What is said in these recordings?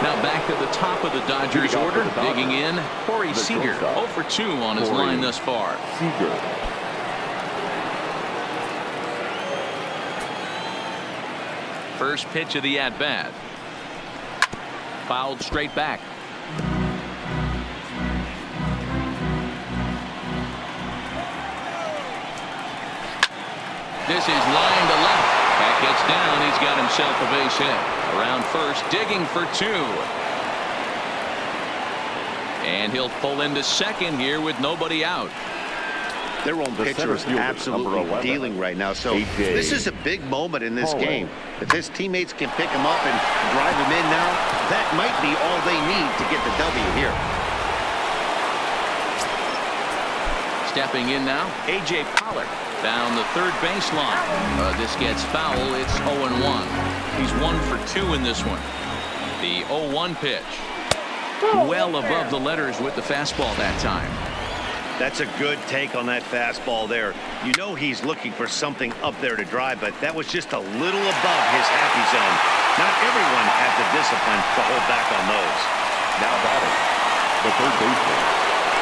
Now back to the top of the Dodgers order. Digging in, Corey Seager. 0 for 2 on his line thus far. Seager. First pitch of the at-bat. Fouled straight back. This is line to left. That gets down. He's got himself a base hit. Around first, digging for 2. And he'll pull into second here with nobody out. Their own pitcher is absolutely dealing right now. So this is a big moment in this game. If his teammates can pick him up and drive him in now, that might be all they need to get the W here. Stepping in now, A.J. Pollard down the third baseline. This gets foul. It's 0-1. He's 1 for 2 in this one. The 0-1 pitch. Well above the letters with the fastball that time. That's a good take on that fastball there. You know he's looking for something up there to drive, but that was just a little above his happy zone. Not everyone has the discipline to hold back on those. Now batting, the third baseman,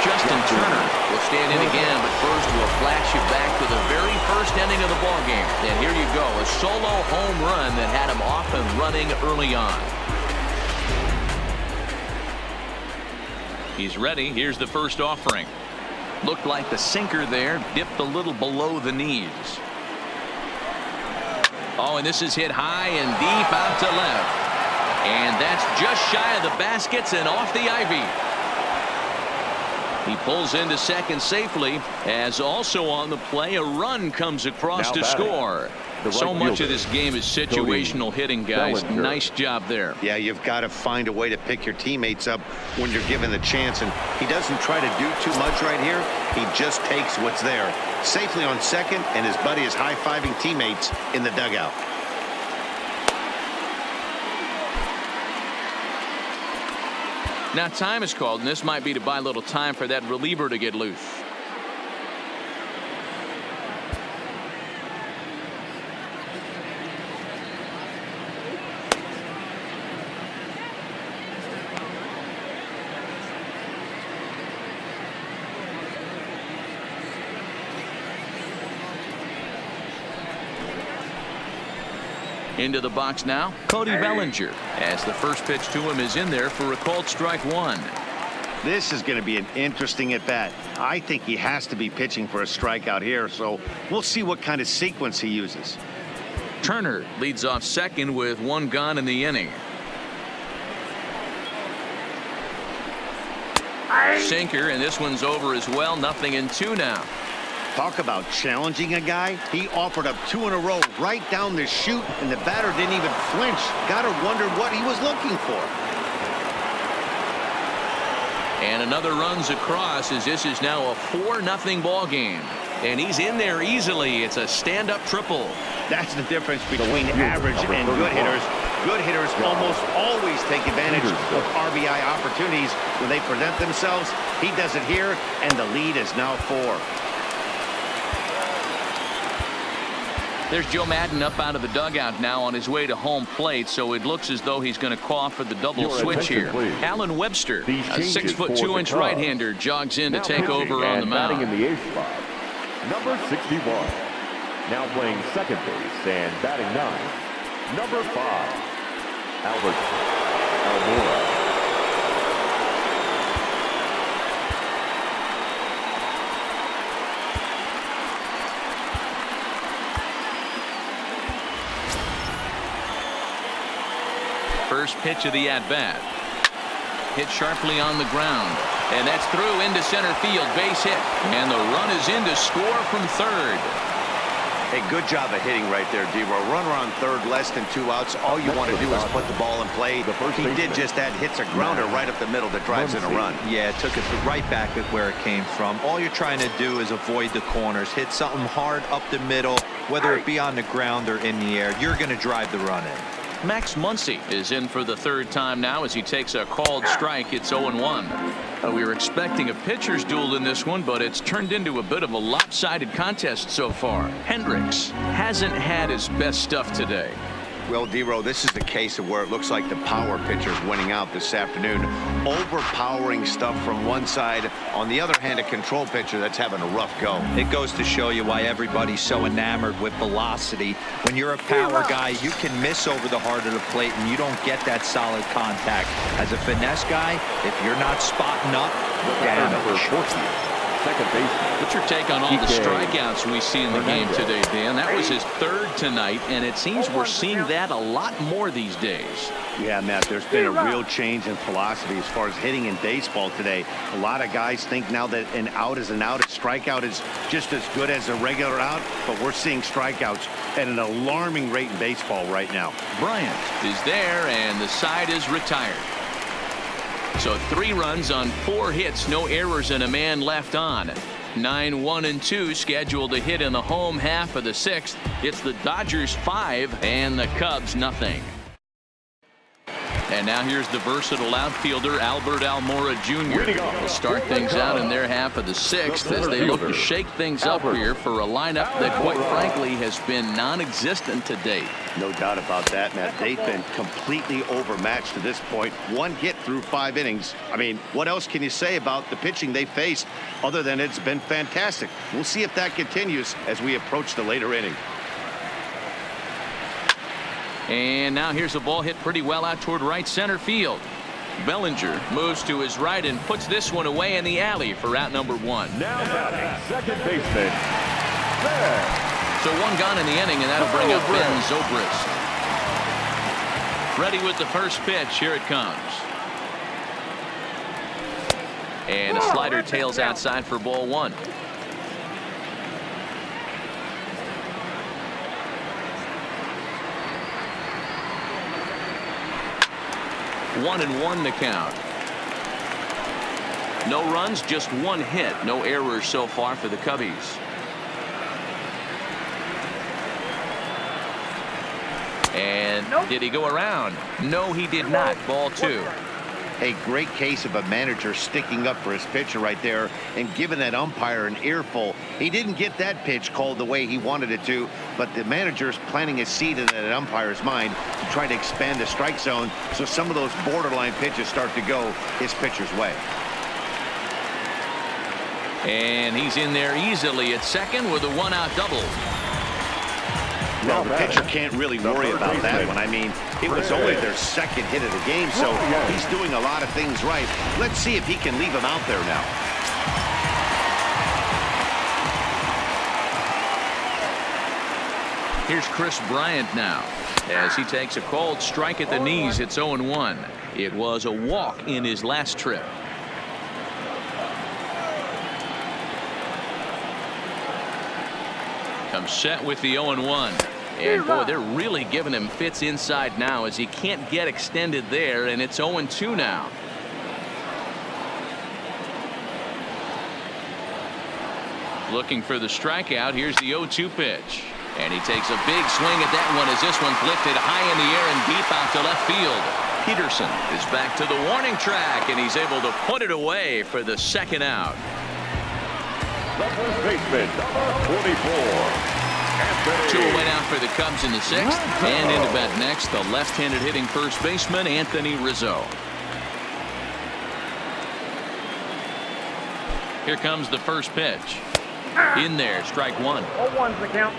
Justin Turner will stand in again, but first we'll flash you back to the very first inning of the ballgame. And here you go, a solo home run that had him off and running early on. He's ready. Here's the first offering. Looked like the sinker there, dipped a little below the knees. Oh, and this is hit high and deep out to left. And that's just shy of the baskets and off the ivy. He pulls into second safely, as also on the play a run comes across to score. So much of this game is situational hitting, guys. Nice job there. Yeah, you've got to find a way to pick your teammates up when you're given the chance, and he doesn't try to do too much right here. He just takes what's there. Safely on second, and his buddy is high-fiving teammates in the dugout. Now time is called, and this might be to buy a little time for that reliever to get loose. Into the box now, Cody Bellinger, as the first pitch to him is in there for a called strike 1. This is going to be an interesting at bat. I think he has to be pitching for a strikeout here, so we'll see what kind of sequence he uses. Turner leads off second with 1 gone in the inning. Sinker, and this one's over as well. 0-2 now. Talk about challenging a guy. He offered up 2 in a row right down the chute, and the batter didn't even flinch. Gotta wonder what he was looking for. And another runs across, as this is now a 4-0 ball game. And he's in there easily. It's a stand-up triple. That's the difference between average and good hitters. Good hitters almost always take advantage of RBI opportunities when they present themselves. He does it here, and the lead is now 4. There's Joe Madden up out of the dugout now on his way to home plate, so it looks as though he's going to call for the double switch here. Please. Alan Webster, a 6'2" right-hander, jogs in to take over on the mound. Batting in the 8th spot, number 61. Now playing second base and batting 9, number 5, Albert Almora. First pitch of the at-bat. Hit sharply on the ground. And that's through into center field. Base hit. And the run is in to score from third. Hey, good job of hitting right there, D-Row. Runner on third, less than 2 outs. All you want to do is put the ball in play. He did just that. Hits a grounder right up the middle that drives in a run. Yeah, took it right back at where it came from. All you're trying to do is avoid the corners. Hit something hard up the middle, whether it be on the ground or in the air. You're going to drive the run in. Max Muncy is in for the third time now as he takes a called strike. It's 0-1. We were expecting a pitcher's duel in this one, but it's turned into a bit of a lopsided contest so far. Hendricks hasn't had his best stuff today. Well, D-Row, this is the case of where it looks like the power pitcher is winning out this afternoon. Overpowering stuff from one side. On the other hand, a control pitcher that's having a rough go. It goes to show you why everybody's so enamored with velocity. When you're a power guy, you can miss over the heart of the plate and you don't get that solid contact. As a finesse guy, if you're not spotting up, damage. Second baseman. What's your take on all the strikeouts we see in the game today, Dan? That was his third tonight, and it seems we're seeing that a lot more these days. Yeah, Matt, there's been a real change in philosophy as far as hitting in baseball today. A lot of guys think now that an out is an out. A strikeout is just as good as a regular out, but we're seeing strikeouts at an alarming rate in baseball right now. Bryant is there, and the side is retired. So 3 runs on 4 hits, no errors, and a man left on. 9, 1, and 2 scheduled to hit in the home half of the 6th. It's the Dodgers 5 and the Cubs nothing. And now here's the versatile outfielder Albert Almora Jr. will start things out in their half of the 6th as they look to shake things up here for a lineup that quite frankly has been non-existent to date. No doubt about that, Matt. They've been completely overmatched to this point. 1 hit through 5 innings. I mean, what else can you say about the pitching they faced other than it's been fantastic? We'll see if that continues as we approach the later inning. And now here's a ball hit pretty well out toward right center field. Bellinger moves to his right and puts this one away in the alley for out number 1. Now batting, second baseman. There. So 1 gone in the inning, and that'll bring up Ben Zobrist. Ready with the first pitch. Here it comes. And a slider tails outside for ball 1. One and 1 to count. No runs, just 1 hit. No errors so far for the Cubbies. And did he go around? No, he did not. Ball 2. A great case of a manager sticking up for his pitcher right there and giving that umpire an earful. He didn't get that pitch called the way he wanted it to, but the manager's planting a seed in that umpire's mind to try to expand the strike zone so some of those borderline pitches start to go his pitcher's way. And he's in there easily at second with a 1-out double. Well, the pitcher can't really worry about that one. I mean, it was only their second hit of the game, so he's doing a lot of things right. Let's see if he can leave him out there now. Here's Chris Bryant now as he takes a called strike at the knees. It's 0-1. It was a walk in his last trip. Comes set with the 0-1. And boy, they're really giving him fits inside now as he can't get extended there, and it's 0-2 now. Looking for the strikeout. Here's the 0-2 pitch. And he takes a big swing at that one as this one's lifted high in the air and deep out to left field. Peterson is back to the warning track, and he's able to put it away for the 2nd out. The first baseman, number 24. 2 away now for the Cubs in the 6th. And into bat next, the left-handed hitting first baseman, Anthony Rizzo. Here comes the first pitch. In there, strike 1. 0-1's the count.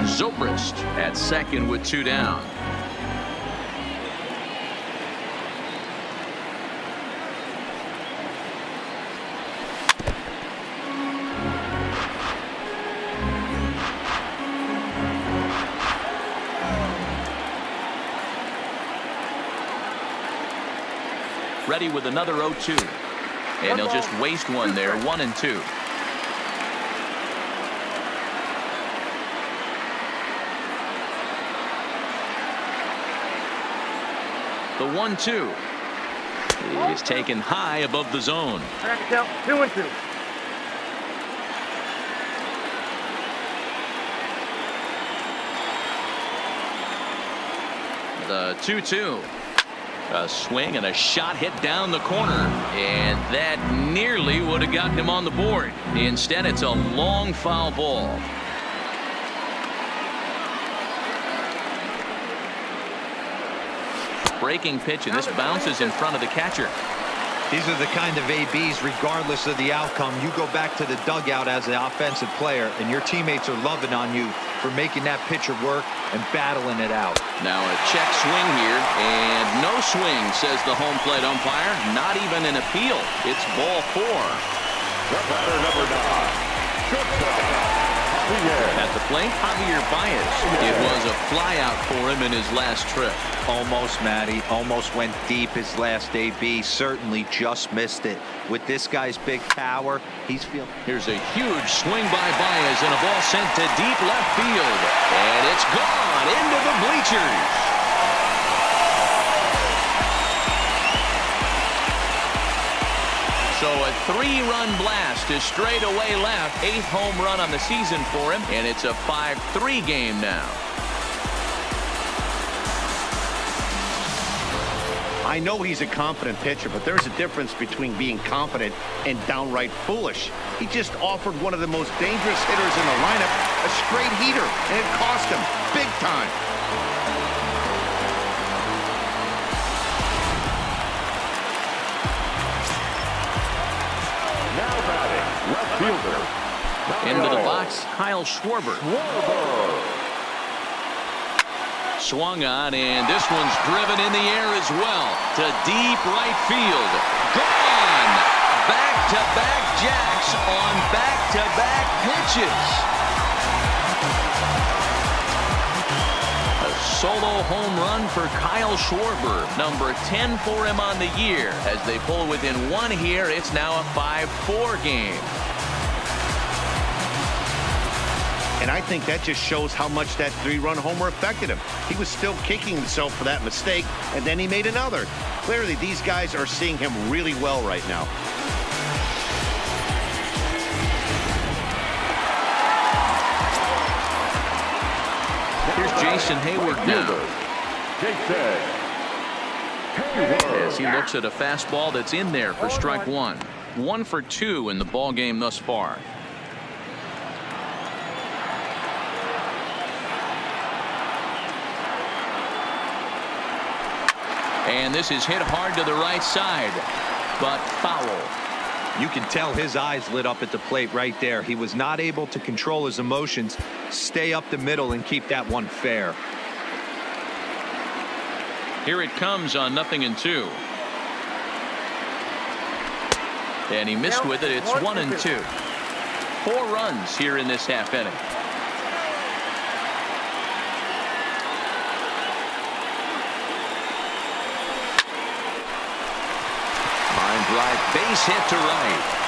Zobrist at second with 2 down. Ready with another 0-2. And he'll just waste one there. 1-2. The 1-2 is taken high above the zone. 2-2. The 2-2 A swing and a shot hit down the corner, and that nearly would have gotten him on the board. Instead, it's a long foul ball. Breaking pitch, and this bounces in front of the catcher. These are the kind of ABs, regardless of the outcome. You go back to the dugout as an offensive player, and your teammates are loving on you for making that pitcher work and battling it out. Now a check swing here, and no swing, says the home plate umpire. Not even an appeal. It's ball 4. The batter, number 9. Shortstop. At the plate, Javier Baez. It was a flyout for him in his last trip. Almost, Matty. Almost went deep his last AB. Certainly just missed it. With this guy's big power, he's feeling. Here's a huge swing by Baez, and a ball sent to deep left field. And it's gone into the bleachers. So a 3-run blast to straightaway left. 8th home run on the season for him, and it's a 5-3 game now. I know he's a confident pitcher, but there's a difference between being confident and downright foolish. He just offered one of the most dangerous hitters in the lineup a straight heater, and it cost him big time. Left fielder. Into the box, Kyle Schwarber. Swung on, and this one's driven in the air as well to deep right field. Gone! Back-to-back jacks on back-to-back pitches. A solo home run for Kyle Schwarber, number 10 for him on the year. As they pull within 1 here, it's now a 5-4 game. And I think that just shows how much that 3-run homer affected him. He was still kicking himself for that mistake, and then he made another. Clearly, these guys are seeing him really well right now. Here's Jason Hayward now. As he looks at a fastball that's in there for strike 1. 1 for 2 in the ball game thus far. And this is hit hard to the right side, but foul. You can tell his eyes lit up at the plate right there. He was not able to control his emotions, stay up the middle, and keep that one fair. Here it comes on 0-2. And he missed with it. It's 1-2. 4 runs here in this half inning. Line drive, base hit to right.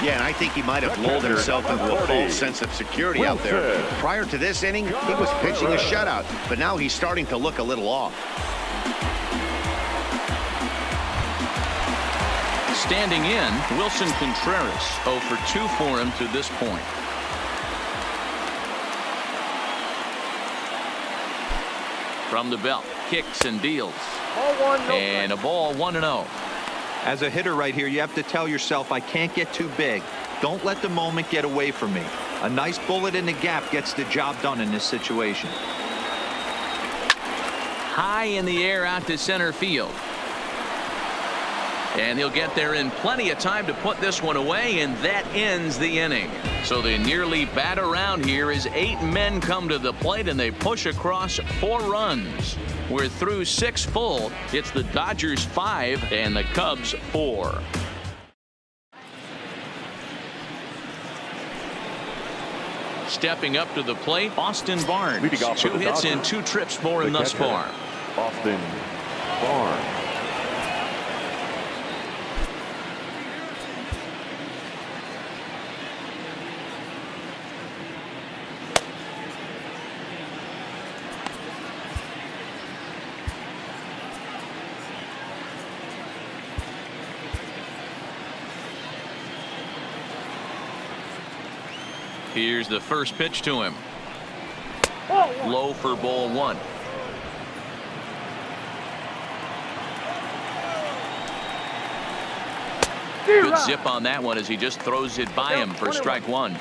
Yeah, and I think he might have lulled himself into a false sense of security out there. Prior to this inning, he was pitching a shutout, but now he's starting to look a little off. Standing in, Wilson Contreras, 0 for 2 for him to this point. From the belt, kicks and deals. And a ball 1-0. As a hitter right here, you have to tell yourself, I can't get too big. Don't let the moment get away from me. A nice bullet in the gap gets the job done in this situation. High in the air out to center field. And he'll get there in plenty of time to put this one away, and that ends the inning. So they nearly bat around here as 8 men come to the plate, and they push across 4 runs. We're through 6 full. It's the Dodgers 5 and the Cubs 4. Stepping up to the plate, Austin Barnes. 2 hits and 2 trips for him thus far. Austin Barnes. Here's the first pitch to him. Low for ball one. Good zip on that one as he just throws it by him for strike one.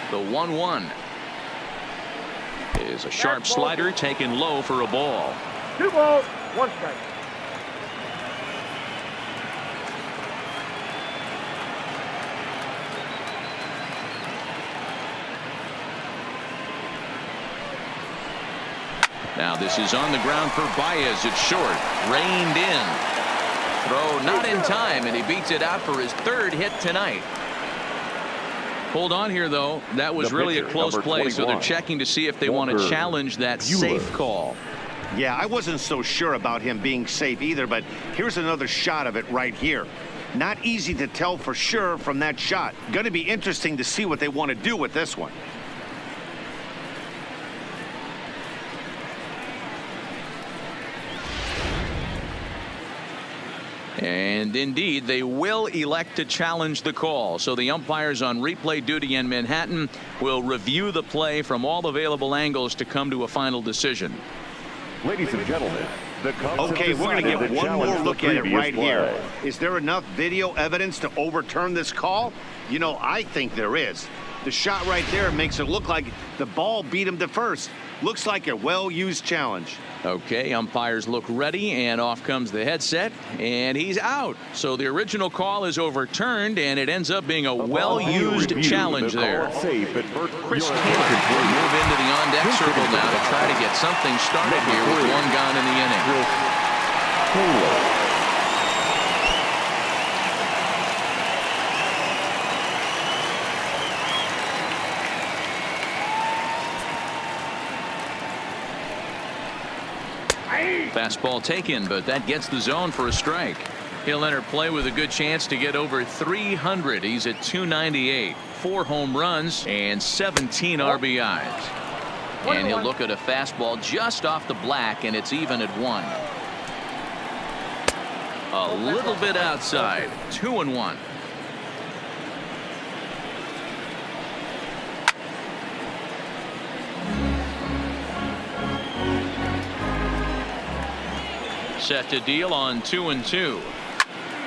The 1-1 is a sharp slider taken low for a ball. 2 balls, 1 strike. Now this is on the ground for Baez. It's short. Reined in. Throw not in time, and he beats it out for his 3rd hit tonight. Hold on here, though. That was really a close play, so they're checking to see if they want to challenge that safe call. Yeah, I wasn't so sure about him being safe either, but here's another shot of it right here. Not easy to tell for sure from that shot. Going to be interesting to see what they want to do with this one. And indeed, they will elect to challenge the call. So the umpires on replay duty in Manhattan will review the play from all available angles to come to a final decision. Ladies and gentlemen, the Cubs okay, we're going to get one more look at it right play. here. Is there enough video evidence to overturn this call? You know, I think there is. The shot right there makes it look like the ball beat him to first. Looks like a well-used challenge. Okay, umpires look ready, and off comes the headset, and he's out. So the original call is overturned, and it ends up being a well-used challenge there. Chris Taylor will move into the on-deck circle now to try to get something started here with 1 gone in the inning. Fastball taken, but that gets the zone for a strike. He'll enter play with a good chance to get over 300. He's at 298, 4 home runs and 17 RBIs. And he'll look at a fastball just off the black, and it's even at 1. A little bit outside. 2-1. Set to deal on 2-2.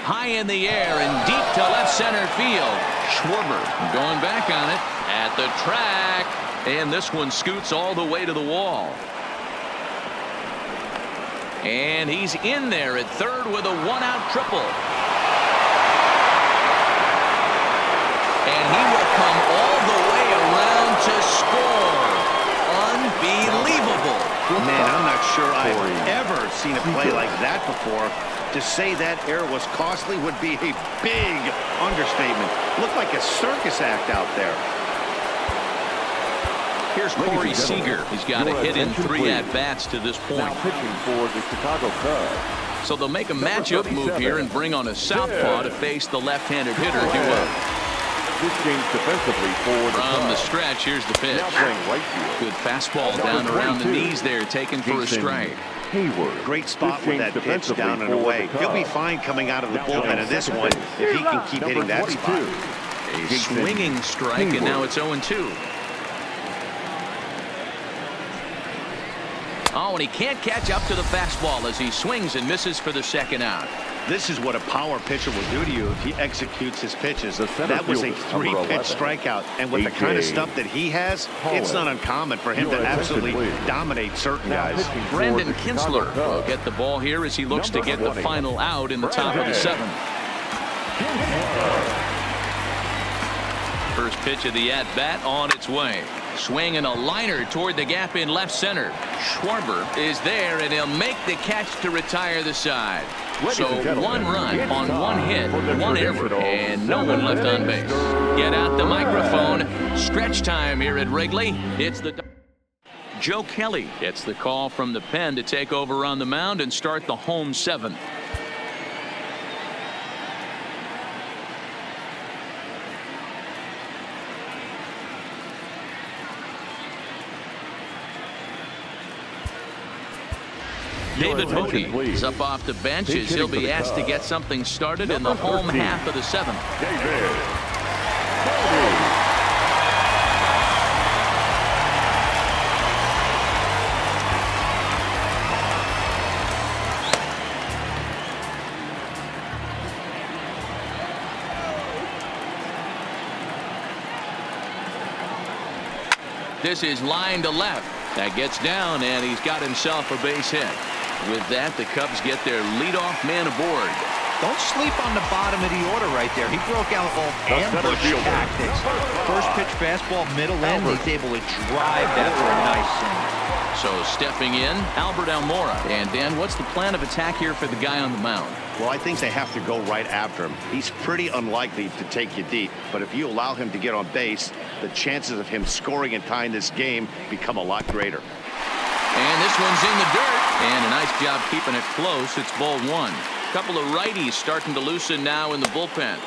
High in the air and deep to left center field. Schwarber going back on it at the track, and this one scoots all the way to the wall. And he's in there at third with a 1-out triple. And he will come all the way around to score. Unbelievable. Man, I'm not sure I've ever seen a play like that before. To say that error was costly would be a big understatement. Looked like a circus act out there. Here's Corey Seager. He's got a hit in 3 at-bats to this point. Now pitching for the Chicago Cubs. So they'll make a matchup move here and bring on a southpaw to face the left-handed hitter, Duo. This change defensively for From the stretch, here's the pitch. Now playing right field. Good fastball down around the knees there, taken for a strike. Hayward. Great spot with that pitch down and away. He'll be fine coming out of the bullpen in this one if he can keep hitting that spot. A swinging strike, and now it's 0-2. Oh, and he can't catch up to the fastball as he swings and misses for the 2nd out. This is what a power pitcher will do to you if he executes his pitches. That was a 3-pitch strikeout, and with the kind of stuff that he has, it's not uncommon for him to absolutely dominate certain guys. Brandon Kinsler will get the ball here as he looks to get the final out in the top of the 7th. First pitch of the at-bat on its way. Swing and a liner toward the gap in left center. Schwarber is there, and he'll make the catch to retire the side. So 1 run on 1 hit, 1 error, and no one left on base. Get out the microphone. Stretch time here at Wrigley. It's the Joe Kelly gets the call from the pen to take over on the mound and start the home 7th. David Bodie is up off the bench as he'll be asked to get something started in the home half of the seventh. David Bodie. This is line to left. That gets down, and he's got himself a base hit. With that, the Cubs get their leadoff man aboard. Don't sleep on the bottom of the order right there. He broke out all ambush tactics. First pitch fastball, middle end. He's able to drive that for a nice single. So stepping in, Albert Almora. And Dan, what's the plan of attack here for the guy on the mound? Well, I think they have to go right after him. He's pretty unlikely to take you deep, but if you allow him to get on base, the chances of him scoring and tying this game become a lot greater. And this one's in the dirt. And a nice job keeping it close. It's ball one. Couple of righties starting to loosen now in the bullpen.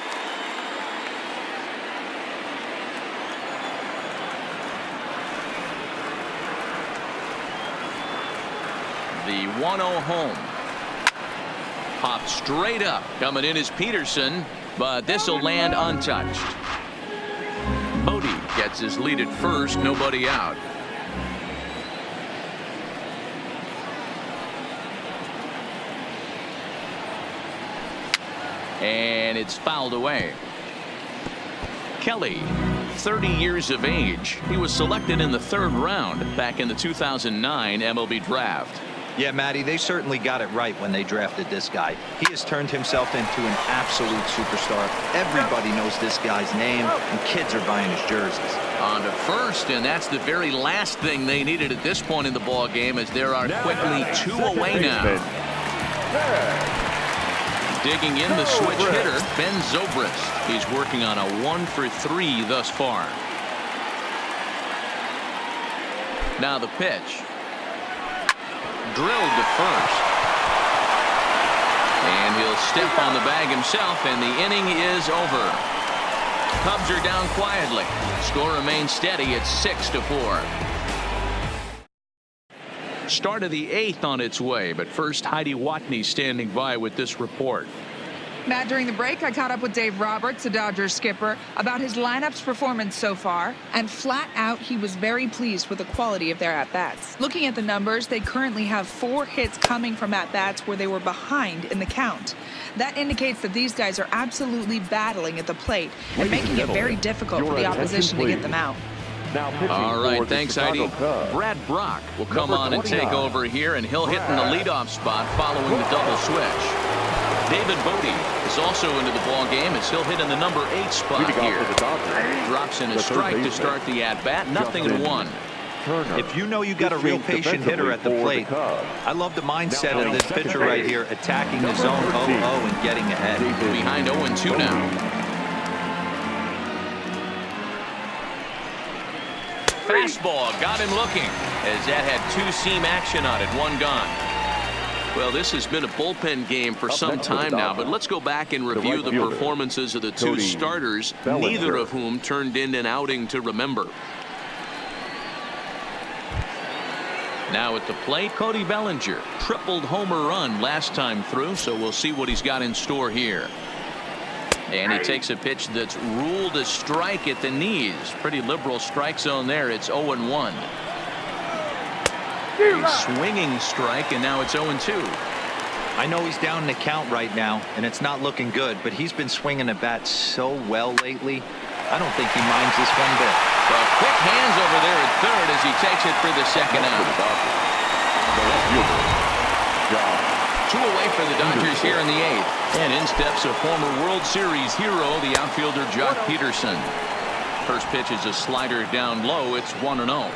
The 1-0 home. Popped straight up. Coming in is Peterson, but this will land untouched. Bodie gets his lead at first, nobody out. And it's fouled away. Kelly, 30 years of age. He was selected in the third round back in the 2009 MLB draft. Yeah, Matty, they certainly got it right when they drafted this guy. He has turned himself into an absolute superstar. Everybody knows this guy's name, and kids are buying his jerseys. On to first, and that's the very last thing they needed at this point in the ball game, as there are quickly two away now. Digging in the switch hitter, Ben Zobrist. He's working on a 1-for-3 thus far. Now the pitch. Drilled to first. And he'll step on the bag himself, and the inning is over. Cubs are down quietly. Score remains steady at 6-4. Start of the 8th on its way, but first Heidi Watney standing by with this report. Matt, during the break, I caught up with Dave Roberts, the Dodgers skipper, about his lineup's performance so far, and flat out, he was very pleased with the quality of their at-bats. Looking at the numbers, they currently have 4 hits coming from at-bats where they were behind in the count. That indicates that these guys are absolutely battling at the plate and making it very difficult for the opposition to get them out. All right, thanks, Heidi. Brad Brock will come on and take over here, and he'll hit in the leadoff spot following the double switch. David Bodie is also into the ball game as he'll hit in the number 8 spot here. Drops in a strike to start the at-bat. 0-1. If you know you got a real patient hitter at the plate, I love the mindset of this pitcher right here, attacking the zone 0-0 and getting ahead. Behind 0-2 now. Fastball got him looking as that had 2-seam action on it. 1 gone. Well, this has been a bullpen game for some time now, but let's go back and review the performances of the 2 starters, neither of whom turned in an outing to remember. Now at the plate, Cody Bellinger. Tripled homer run last time through, so we'll see what he's got in store here. And he takes a pitch that's ruled a strike at the knees. Pretty liberal strike zone there. It's 0-1. A swinging strike, and now it's 0-2. I know he's down in the count right now, and it's not looking good, but he's been swinging the bat so well lately. I don't think he minds this one bit. Well, quick hands over there at third as he takes it for the second out. 2 away for the Dodgers here in the 8th. And in steps a former World Series hero, the outfielder Jock Peterson. First pitch is a slider down low. It's 1-0.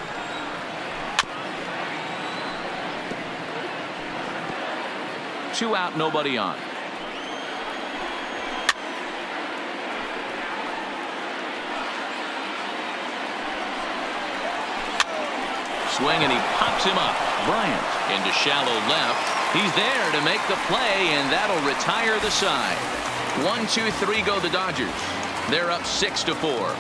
Two out, nobody on. Swing, and he pops him up. Bryant into shallow left. He's there to make the play, and that'll retire the side. 1-2-3 go the Dodgers. They're up 6-4.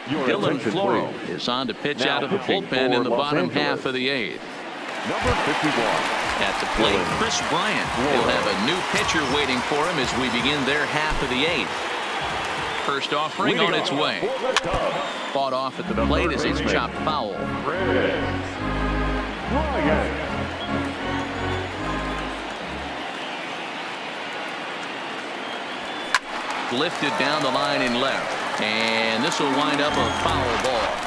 Dylan Floro is on to pitch out of the bullpen in the bottom half of the 8th. Number 51. At the plate, Chris Bryant. He'll have a new pitcher waiting for him as we begin their half of the 8th. First offering on its way. Fought off at the plate as it's chopped foul. Lifted down the line in left. And this will wind up a foul ball.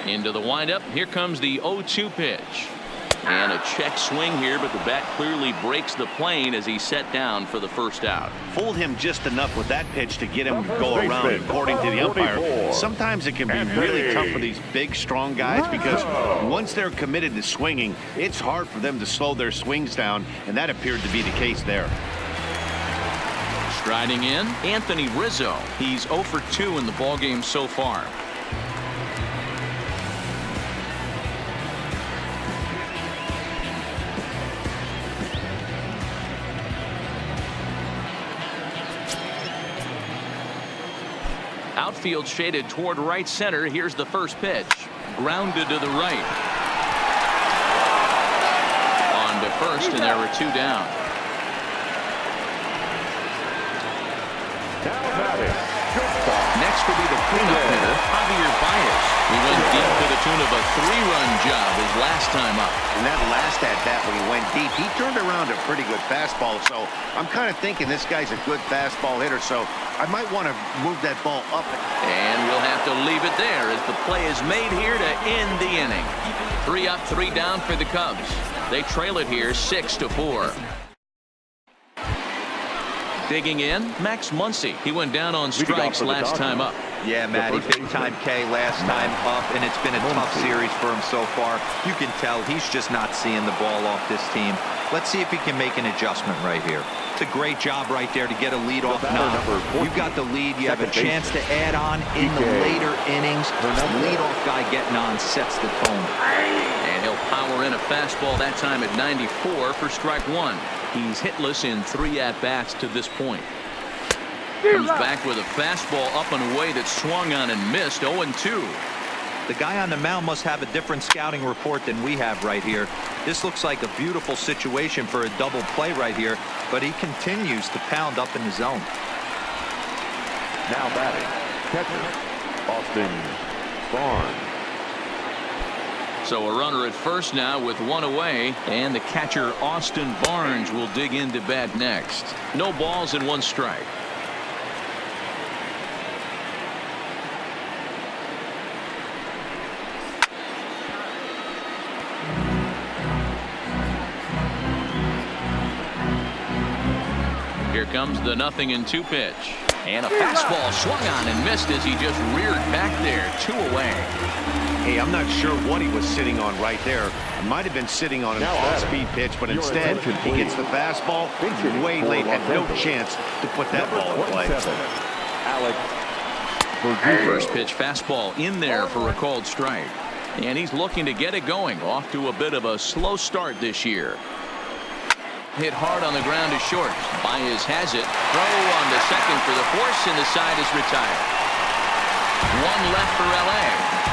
Into the windup. Here comes the 0-2 pitch. And a check swing here, but the bat clearly breaks the plane as he's set down for the first out. Fooled him just enough with that pitch to get him to go around, according to the umpire. Sometimes it can be really tough for these big, strong guys because once they're committed to swinging, it's hard for them to slow their swings down, and that appeared to be the case there. Striding in, Anthony Rizzo. He's 0 for 2 in the ballgame so far. Outfield shaded toward right center. Here's the first pitch. Grounded to the right. On to first, and there were 2 down. Next will be the cleanup hitter, Javier Baez. He went deep to the tune of a 3-run job his last time up. And that last at-bat when he went deep, he turned around a pretty good fastball. So I'm kind of thinking this guy's a good fastball hitter. So I might want to move that ball up. And we'll have to leave it there as the play is made here to end the inning. 3 up, 3 down for the Cubs. They trail it here 6-4. Digging in, Max Muncy. He went down on strikes last time up. Yeah, Matty, big-time K last time up, and it's been a tough series for him so far. You can tell he's just not seeing the ball off this team. Let's see if he can make an adjustment right here. It's a great job right there to get a lead-off knock. You got the lead. You have a chance to add on in the later innings. The lead-off guy getting on sets the tone. And he'll power in a fastball that time at 94 for strike 1. He's hitless in 3 at-bats to this point. Comes back with a fastball up and away that swung on and missed. 0-2. The guy on the mound must have a different scouting report than we have right here. This looks like a beautiful situation for a double play right here, but he continues to pound up in the zone. Now batting, catcher, Austin Barnes. So a runner at first now with 1 away, and the catcher Austin Barnes will dig into bat next. No balls and 1 strike. Here comes the 0-2 pitch. And a fastball swung on and missed as he just reared back there. 2 away. Hey, I'm not sure what he was sitting on right there. It might have been sitting on an off-speed pitch, but instead he gets the fastball way late, had no chance to put that ball in play. First pitch fastball in there for a called strike. And he's looking to get it going. Off to a bit of a slow start this year. Hit hard on the ground to short. Baez has it. Throw on to second for the force, and the side is retired. 1 left for LA.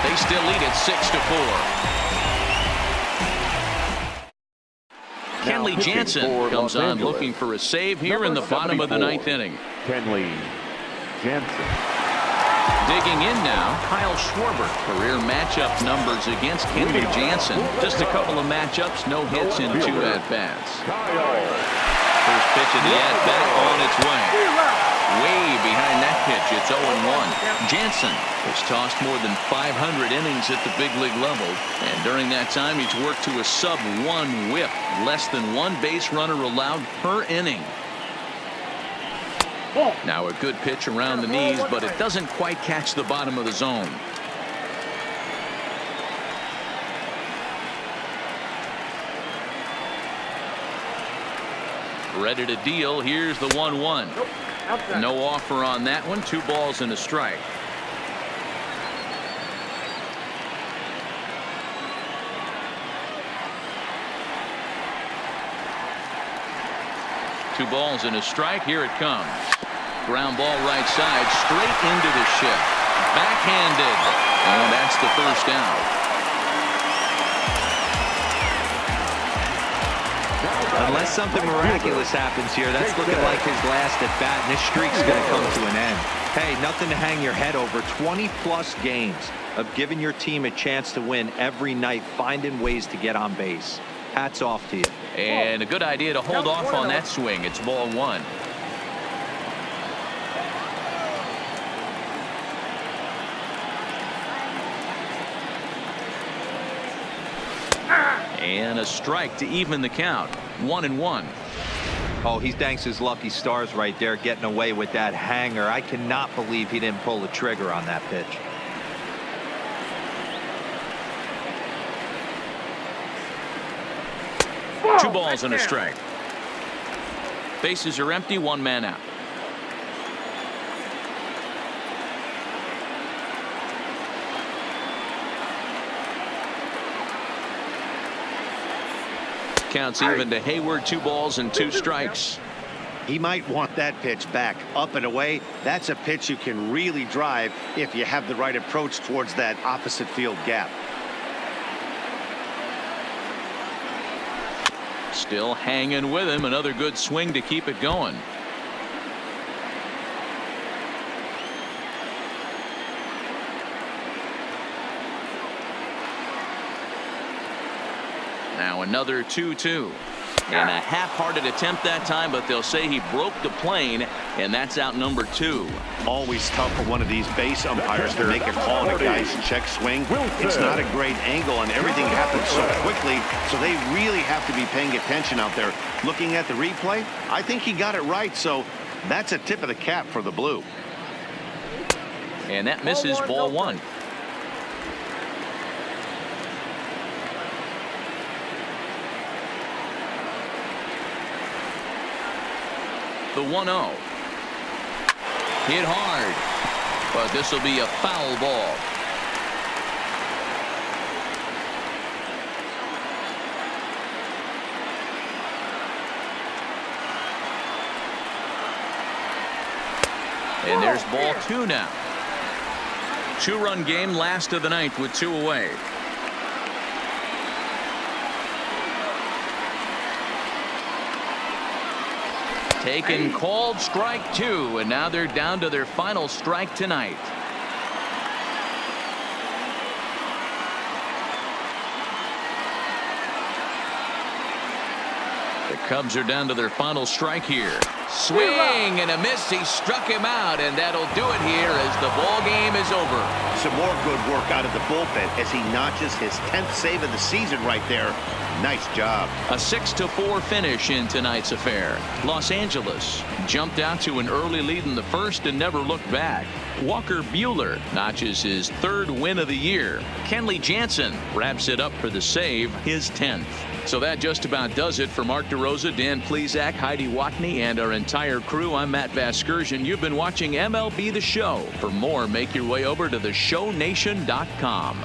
They still lead it 6-4. Kenley Jansen comes on looking for a save here in the bottom of the 9th inning. Kenley Jansen. Digging in now, Kyle Schwarber. Career matchup numbers against Kenley Jansen. Just a couple of matchups, no hits in 2 at-bats. First pitch of the at-bat on its way. Way behind that pitch, it's 0-1. Jansen has tossed more than 500 innings at the big league level, and during that time he's worked to a sub-1 whip, less than 1 base runner allowed per inning. Now a good pitch around the knees, but it doesn't quite catch the bottom of the zone. Ready to deal. Here's the 1-1. No offer on that one. 2 balls and a strike. Two balls and a strike. Here it comes. Ground ball right side, straight into the shift. Backhanded. And that's the first out. Unless something miraculous happens here, that's looking like his last at bat, and his streak's going to come to an end. Hey, nothing to hang your head over. 20-plus games of giving your team a chance to win every night, finding ways to get on base. Hats off to you. And a good idea to hold off on that swing. It's ball one. And a strike to even the count. 1-1. Oh, he thanks his lucky stars right there, getting away with that hanger. I cannot believe he didn't pull the trigger on that pitch. Two balls and a strike. Bases are empty, one man out. Counts even to Hayward. 2 balls and 2 strikes. He might want that pitch back, up and away. That's a pitch you can really drive if you have the right approach towards that opposite field gap. Still hanging with him. Another good swing to keep it going. Now another 2-2. And a half-hearted attempt that time, but they'll say he broke the plane, and that's out number 2. Always tough for one of these base umpires to make a call on a guy's check swing. It's not a great angle, and everything happens so quickly, so they really have to be paying attention out there. Looking at the replay, I think he got it right, so that's a tip of the cap for the Blue. And that misses ball one. The 1-0. Hit hard, but this will be a foul ball. And there's ball 2 now. 2-run game, last of the ninth with 2 away. Taken, called, strike 2, and now they're down to their final strike tonight. The Cubs are down to their final strike here. Swing and a miss. He struck him out, and that'll do it here as the ball game is over. Some more good work out of the bullpen as he notches his 10th save of the season right there. Nice job. A 6-4 finish in tonight's affair. Los Angeles jumped out to an early lead in the first and never looked back. Walker Buehler notches his 3rd win of the year. Kenley Jansen wraps it up for the save, his 10th. So that just about does it for Mark DeRosa, Dan Plesac, Heidi Watney, and our entire crew. I'm Matt Vasgersian. You've been watching MLB The Show. For more, make your way over to theshownation.com.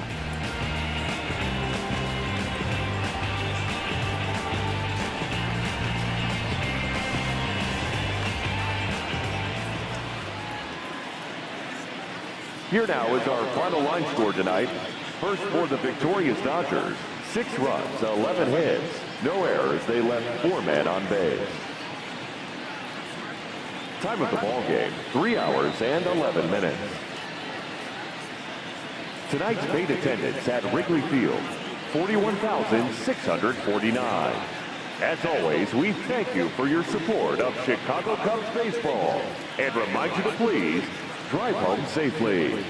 Here now is our final line score tonight. First for the victorious Dodgers, 6 runs, 11 hits, no errors. They left 4 men on base. Time of the ball game, 3 hours and 11 minutes. Tonight's paid attendance at Wrigley Field, 41,649. As always, we thank you for your support of Chicago Cubs baseball and remind you to please drive home safely.